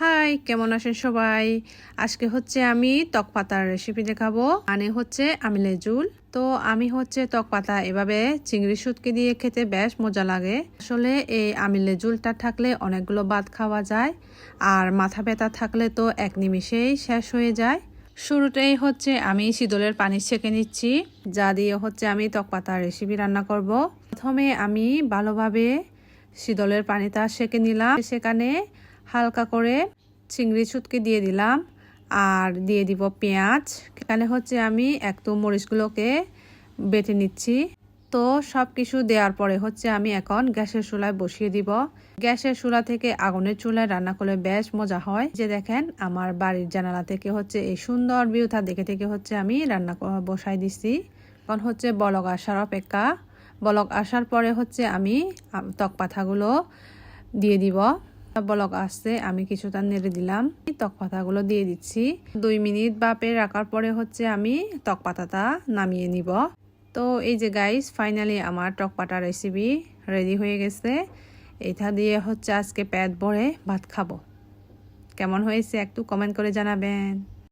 High, কেমন আছেন সবাই? আজকে আমি টক পাতার রেসিপি দেখাবো। মানে আমিলে ঝুল। তো আমি টক পাতা এভাবে চিংড়ি শুটকি দিয়ে খেতে বেশ মজা লাগে। আসলে এই আমিলে ঝুলটা থাকলে অনেকগুলো ভাত খাওয়া যায়, আর মাথা ব্যথা থাকলে তো এক নিমিষেই শেষ হয়ে যায়। শুরুতেই আমি শীতলের পানি ছেঁকে নিচ্ছি, যা দিয়ে আমি টক পাতার রেসিপি রান্না করব। প্রথমে আমি ভালোভাবে শীতলের পানিটা সেঁকে নিলাম। সেখানে হালকা করে চিংড়ি শুটকি দিয়ে দিলাম, আর দিয়ে দিব পেঁয়াজ। এখানে আমি একটু মরিচগুলোকে বেটে নিচ্ছি। তো সব কিছু দেওয়ার পরে আমি এখন গ্যাসের চুলায় বসিয়ে দিব। গ্যাসের চুলা থেকে আগুনের চুলায় রান্না করলে বেশ মজা হয়। যে দেখেন, আমার বাড়ির জানালা থেকে এই সুন্দর ভিউটা দেখে থেকে আমি রান্না বসাই দিচ্ছি। এখন বলক আসার অপেক্ষা। বলক আসার পরে আমি টক পাতাগুলো দিয়ে দিব। বলক আসছে, আমি কিছুটা নেড়ে দিলাম। টক পাতাগুলো দিয়ে দিচ্ছি। 2 মিনিট বাপে রাখার পরে আমি টক পাতাটা নামিয়ে নিব। তো এই যে গাইস, ফাইনালি আমার টক পাতা রেসিপি রেডি হয়ে গেছে। এটা দিয়ে আজকে পেট ভরে ভাত খাবো। কেমন হয়েছে একটু কমেন্ট করে জানাবেন।